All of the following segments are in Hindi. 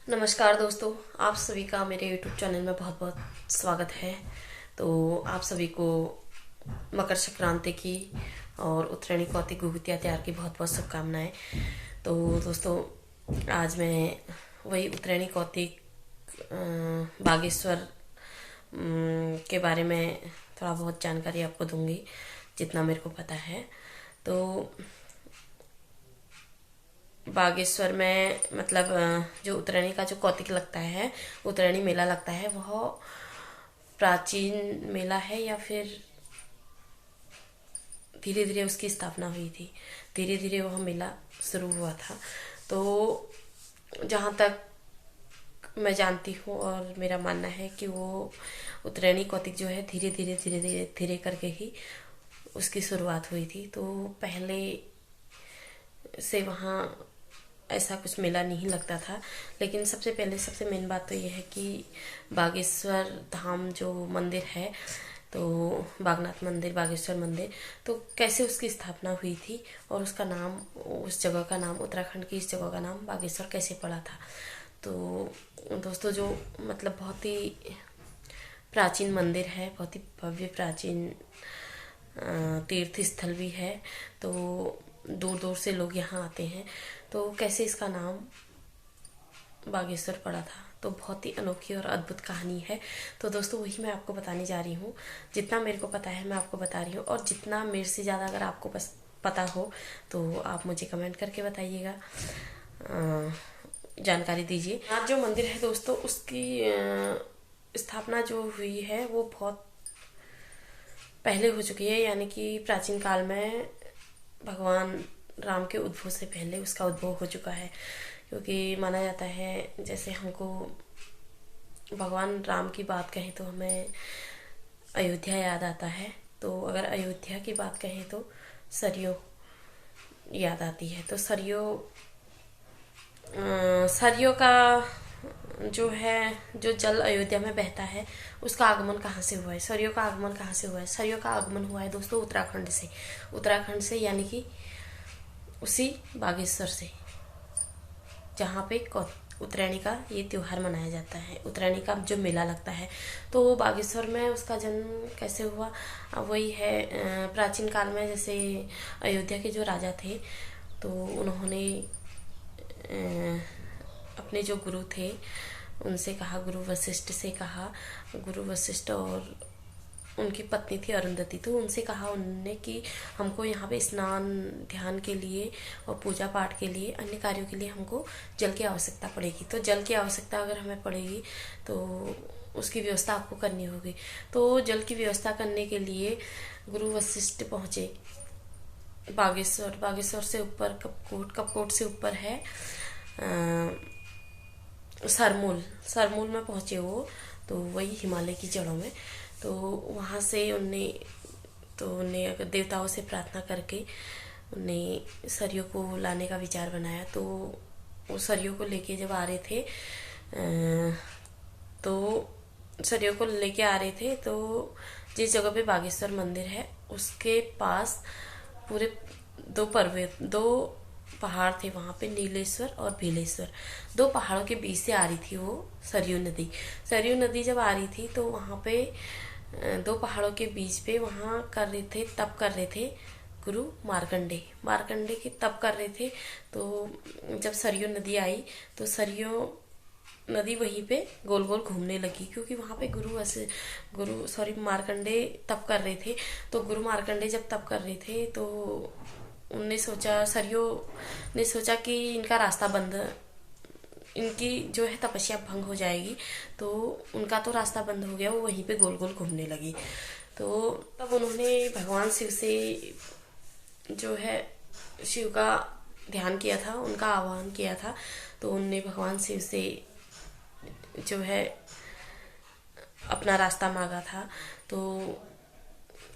नमस्कार दोस्तों, आप सभी का मेरे YouTube चैनल में बहुत बहुत स्वागत है। तो आप सभी को मकर संक्रांति की और उत्तरायणी कौतिक गुगुतिया त्योहार की बहुत बहुत शुभकामनाएं। तो दोस्तों, आज मैं वही उत्तरायणी कौतिक बागेश्वर के बारे में थोड़ा बहुत जानकारी आपको दूंगी, जितना मेरे को पता है। तो बागेश्वर में मतलब जो उत्तरायणी का जो कौतिक लगता है, उत्तरायणी मेला लगता है, वह प्राचीन मेला है या फिर धीरे धीरे उसकी स्थापना हुई थी। धीरे धीरे वह मेला शुरू हुआ था। तो जहाँ तक मैं जानती हूँ और मेरा मानना है कि वो उत्तरायणी कौतिक जो है धीरे धीरे धीरे धीरे धीरे करके ही उसकी शुरुआत हुई थी। तो पहले से वहाँ ऐसा कुछ मेला नहीं लगता था। लेकिन सबसे पहले सबसे मेन बात तो यह है कि बागेश्वर धाम जो मंदिर है, तो बागनाथ मंदिर, बागेश्वर मंदिर, तो कैसे उसकी स्थापना हुई थी और उसका नाम, उस जगह का नाम, उत्तराखंड की इस जगह का नाम बागेश्वर कैसे पड़ा था। तो दोस्तों, जो मतलब बहुत ही प्राचीन मंदिर है, बहुत ही भव्य प्राचीन तीर्थ स्थल भी है। तो दूर दूर से लोग यहाँ आते हैं। तो कैसे इसका नाम बागेश्वर पड़ा था, तो बहुत ही अनोखी और अद्भुत कहानी है। तो दोस्तों, वही मैं आपको बताने जा रही हूँ। जितना मेरे को पता है मैं आपको बता रही हूँ, और जितना मेरे से ज़्यादा अगर आपको पता हो तो आप मुझे कमेंट करके बताइएगा, जानकारी दीजिए। आज जो मंदिर है दोस्तों, उसकी स्थापना जो हुई है वो बहुत पहले हो चुकी है, यानी कि प्राचीन काल में भगवान राम के उद्भव से पहले उसका उद्भव हो चुका है। क्योंकि माना जाता है, जैसे हमको भगवान राम की बात कहें तो हमें अयोध्या याद आता है। तो अगर अयोध्या की बात कहें तो सरयू याद आती है। तो सरयू का जो है, जो जल अयोध्या में बहता है, उसका आगमन कहाँ से हुआ है, सरयू का आगमन कहाँ से हुआ है। सरयू का आगमन हुआ है दोस्तों उत्तराखंड से। उत्तराखंड से यानी कि उसी बागेश्वर से, जहाँ पे उत्तरायणी का ये त्योहार मनाया जाता है, उत्तरायणी का जो मेला लगता है। तो बागेश्वर में उसका जन्म कैसे हुआ, वही है प्राचीन काल में, जैसे अयोध्या के जो राजा थे, तो उन्होंने अपने जो गुरु थे उनसे कहा, गुरु वशिष्ठ से कहा, गुरु वशिष्ठ और उनकी पत्नी थी अरुंधति, तो उनसे कहा उन्होंने कि हमको यहाँ पे स्नान ध्यान के लिए और पूजा पाठ के लिए, अन्य कार्यों के लिए हमको जल की आवश्यकता पड़ेगी। तो जल की आवश्यकता अगर हमें पड़ेगी तो उसकी व्यवस्था आपको करनी होगी। तो जल की व्यवस्था करने के लिए गुरु वशिष्ठ पहुँचे बागेश्वर। बागेश्वर से ऊपर कपकोट, कपकोट से ऊपर है सरमूल। सरमूल में पहुँचे वो, तो वही हिमालय की जड़ों में। तो वहाँ से उन्हें अगर देवताओं से प्रार्थना करके उन्हें सरयू को लाने का विचार बनाया। तो वो सरयू को लेके जब आ रहे थे, तो सरयू को लेके आ रहे थे, तो जिस जगह पे बागेश्वर मंदिर है उसके पास पूरे दो पहाड़ थे वहाँ पे, नीलेश्वर और भीलेश्वर। दो पहाड़ों के बीच से आ रही थी वो सरयू नदी। सरयू नदी जब आ रही थी तो वहाँ पे दो पहाड़ों के बीच पे वहाँ कर रहे थे, तप कर रहे थे गुरु मार्कंडे के तप कर रहे थे। तो जब सरयू नदी आई तो सरयू नदी वहीं पे गोल गोल घूमने लगी, क्योंकि वहाँ पे मार्कंडे तप कर रहे थे। तो गुरु मार्कंडे जब तप कर रहे थे तो सरयू ने सोचा कि इनका रास्ता बंद, इनकी जो है तपस्या भंग हो जाएगी। तो उनका तो रास्ता बंद हो गया, वो वहीं पे गोल गोल घूमने लगी। तो तब उन्होंने भगवान शिव से जो है, शिव का ध्यान किया था, उनका आह्वान किया था। तो उनने भगवान शिव से जो है अपना रास्ता मांगा था। तो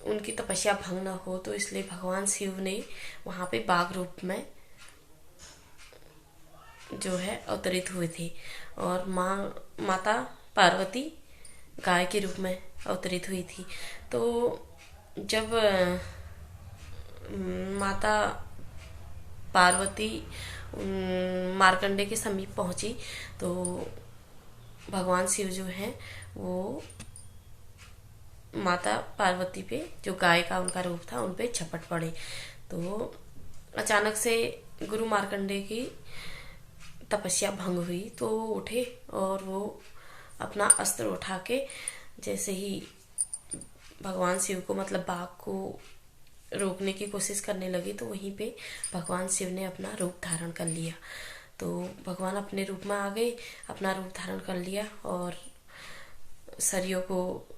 उनकी तपस्या भंग न हो, तो इसलिए भगवान शिव ने वहाँ पे बाघ रूप में जो है अवतरित हुए थे, और माता पार्वती गाय के रूप में अवतरित हुई थी। तो जब माता पार्वती मार्कंडे के समीप पहुंची तो भगवान शिव जो हैं वो माता पार्वती पे, जो गाय का उनका रूप था, उन पे झपट पड़े। तो अचानक से गुरु मार्कंडे की तपस्या भंग हुई तो उठे और वो अपना अस्त्र उठा के जैसे ही भगवान शिव को, मतलब बाघ को रोकने की कोशिश करने लगे, तो वहीं पे भगवान शिव ने अपना रूप धारण कर लिया। तो भगवान अपने रूप में आ गए, अपना रूप धारण कर लिया और सरयू को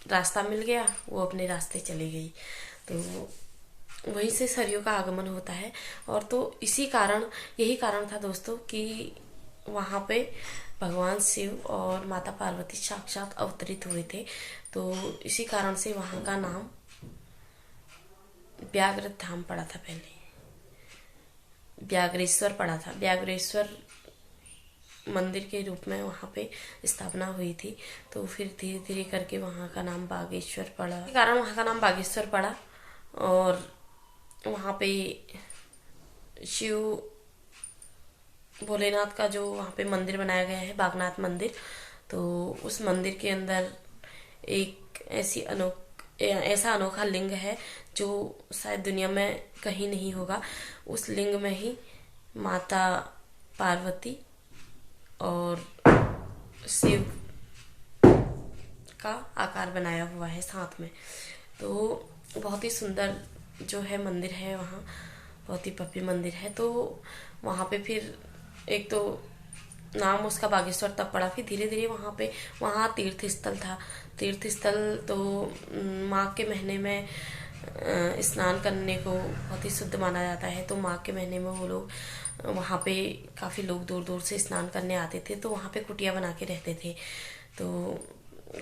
रास्ता मिल गया, वो अपने रास्ते चली गई। तो वहीं से सरयू का आगमन होता है। और तो इसी कारण, यही कारण था दोस्तों कि वहाँ पे भगवान शिव और माता पार्वती साक्षात अवतरित हुए थे। तो इसी कारण से वहाँ का नाम व्याघ्र धाम पड़ा था, पहले व्याघ्रेश्वर पड़ा था। व्याघ्रेश्वर मंदिर के रूप में वहाँ पे स्थापना हुई थी। तो फिर धीरे धीरे करके वहाँ का नाम बागेश्वर पड़ा, कारण वहाँ का नाम बागेश्वर पड़ा। और वहाँ पे शिव भोलेनाथ का जो वहाँ पे मंदिर बनाया गया है, बागनाथ मंदिर, तो उस मंदिर के अंदर एक ऐसा अनोखा लिंग है जो शायद दुनिया में कहीं नहीं होगा। उस लिंग में ही माता पार्वती और शिव का आकार बनाया हुआ है साथ में। तो बहुत ही सुंदर जो है मंदिर है वहाँ, बहुत ही भव्य मंदिर है। तो वहाँ पे फिर एक तो नाम उसका बागेश्वर तब पड़ा, फिर धीरे धीरे वहाँ तीर्थ स्थल था। तीर्थ स्थल तो माघ के महीने में स्नान करने को बहुत ही शुद्ध माना जाता है। तो माघ के महीने में वो लोग वहाँ पे काफ़ी लोग दूर दूर से स्नान करने आते थे। तो वहाँ पे कुटिया बना के रहते थे। तो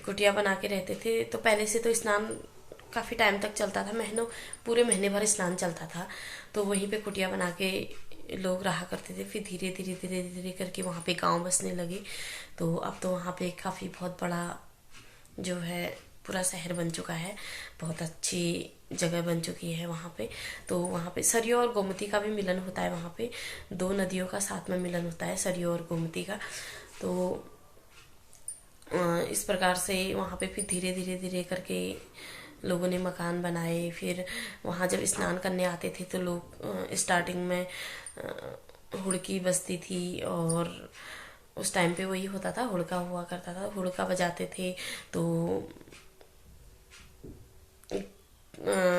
कुटिया बना के रहते थे तो पहले से तो स्नान काफ़ी टाइम तक चलता था, पूरे महीने भर स्नान चलता था। तो वहीं पे कुटिया बना के लोग रहा करते थे। फिर धीरे धीरे धीरे धीरे करके वहाँ पे गांव बसने लगे। तो अब तो वहाँ पे काफ़ी बहुत बड़ा जो है पूरा शहर बन चुका है, बहुत अच्छी जगह बन चुकी है वहाँ पे। तो वहाँ पे सरयू और गोमती का भी मिलन होता है। वहाँ पे दो नदियों का साथ में मिलन होता है, सरयू और गोमती का। तो इस प्रकार से वहाँ पे फिर धीरे धीरे धीरे करके लोगों ने मकान बनाए। फिर वहाँ जब स्नान करने आते थे तो लोग स्टार्टिंग में हुड़की बजती थी, और उस टाइम पे वही होता था, हुड़का हुआ करता था, हुड़का बजाते थे। तो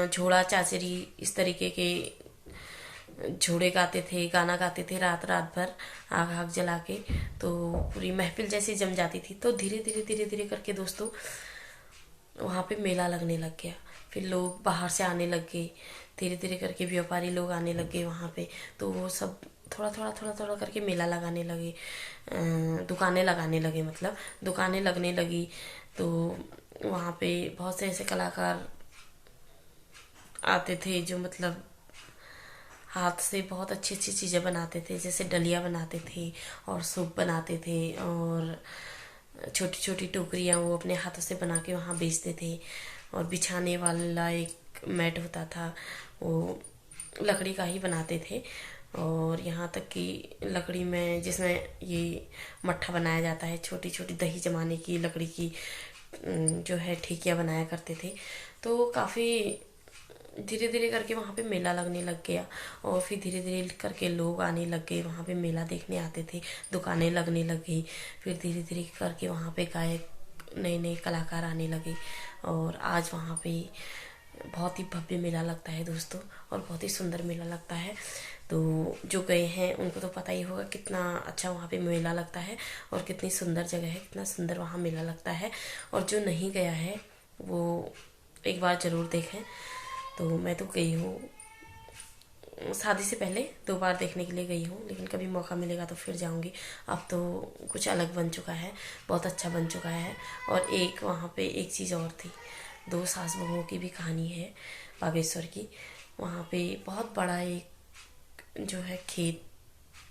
झोड़ा चाचरी इस तरीके के झोड़े गाते थे, गाना गाते थे रात रात भर आग आग जला के। तो पूरी महफिल जैसी जम जाती थी। तो धीरे धीरे धीरे धीरे करके दोस्तों वहाँ पे मेला लगने लग गया। फिर लोग बाहर से आने लग गए, धीरे धीरे करके व्यापारी लोग आने लग गए वहाँ पे। तो वो सब थोड़ा थोड़ा थोड़ा थोड़ा करके मेला लगाने लगे, दुकानें लगाने लगे, मतलब दुकानें लगने लगी। तो वहाँ पे बहुत से ऐसे कलाकार आते थे जो मतलब हाथ से बहुत अच्छी अच्छी चीज़ें बनाते थे, जैसे डलिया बनाते थे और सूप बनाते थे, और छोटी छोटी टोकरियाँ वो अपने हाथों से बना के वहाँ बेचते थे। और बिछाने वाला एक मैट होता था, वो लकड़ी का ही बनाते थे। और यहाँ तक कि लकड़ी में, जिसमें ये मट्ठा बनाया जाता है, छोटी छोटी दही जमाने की लकड़ी की जो है ठेकियाँ बनाया करते थे। तो काफ़ी धीरे धीरे करके वहाँ पे मेला लगने लग गया। और फिर धीरे धीरे करके लोग आने लग गए, वहाँ पे मेला देखने आते थे, दुकानें लगने लग गई। फिर धीरे धीरे करके वहाँ पे गायक, नए नए कलाकार आने लगे। और आज वहाँ पे बहुत ही भव्य मेला लगता है दोस्तों, और बहुत ही सुंदर मेला लगता है। तो जो गए हैं उनको तो पता ही होगा कितना अच्छा वहाँ पे मेला लगता है, और कितनी सुंदर जगह है, कितना सुंदर वहाँ मेला लगता है। और जो नहीं गया है वो एक बार ज़रूर देखें। तो मैं तो गई हूँ, शादी से पहले 2 बार देखने के लिए गई हूँ, लेकिन कभी मौका मिलेगा तो फिर जाऊँगी। अब तो कुछ अलग बन चुका है, बहुत अच्छा बन चुका है। और एक वहाँ पे एक चीज़ और थी, 2 सास बहुओं की भी कहानी है बागेश्वर की। वहाँ पे बहुत बड़ा एक जो है खेत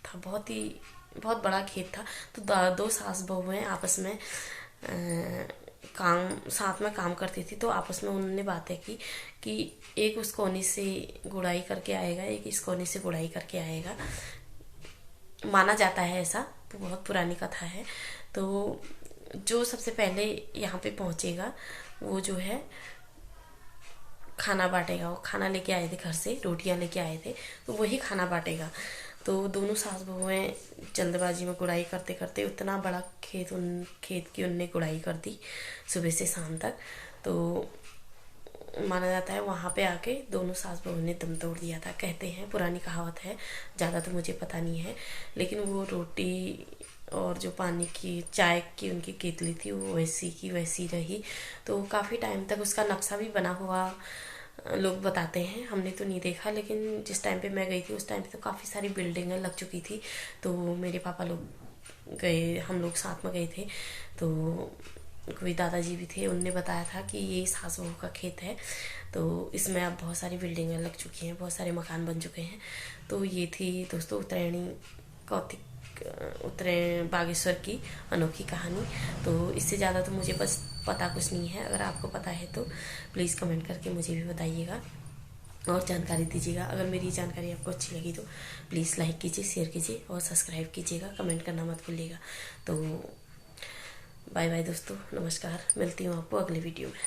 था, बहुत बड़ा खेत था। तो 2 सास बहुएं आपस में साथ में काम करती थी। तो आपस में उन्होंने बातें की कि एक उस कोने से गुड़ाई करके आएगा, एक इस कोने से गुड़ाई करके आएगा। माना जाता है, ऐसा बहुत पुरानी कथा है। तो जो सबसे पहले यहाँ पे पहुँचेगा वो जो है खाना बांटेगा। वो खाना लेके आए थे घर से, रोटियां लेके आए थे, तो वही खाना बांटेगा। तो दोनों सास बहुएं जल्दबाजी में गुड़ाई करते करते उतना बड़ा खेत की उनने गुड़ाई कर दी सुबह से शाम तक। तो माना जाता है वहाँ पे आके दोनों सास बहू ने दम तोड़ दिया था, कहते हैं, पुरानी कहावत है, ज़्यादा तो मुझे पता नहीं है। लेकिन वो रोटी और जो पानी की चाय की उनकी केतली थी वो वैसी की वैसी रही। तो काफ़ी टाइम तक उसका नक्शा भी बना हुआ लोग बताते हैं, हमने तो नहीं देखा। लेकिन जिस टाइम पे मैं गई थी उस टाइम पे तो काफ़ी सारी बिल्डिंगें लग चुकी थी। तो मेरे पापा लोग गए, हम लोग साथ में गए थे। तो कोई दादाजी भी थे, उनने बताया था कि ये सास बहू का खेत है। तो इसमें अब बहुत सारी बिल्डिंगें लग चुकी हैं, बहुत सारे मकान बन चुके हैं। तो ये थी दोस्तों उत्तरायणी कौतिक उत्तरायण बागेश्वर की अनोखी कहानी। तो इससे ज़्यादा तो मुझे बस पता कुछ नहीं है। अगर आपको पता है तो प्लीज़ कमेंट करके मुझे भी बताइएगा और जानकारी दीजिएगा। अगर मेरी जानकारी आपको अच्छी लगी तो प्लीज़ लाइक कीजिए, शेयर कीजिए और सब्सक्राइब कीजिएगा, कमेंट करना मत भूलिएगा। तो बाय बाय दोस्तों, नमस्कार, मिलती हूँ आपको अगले वीडियो में।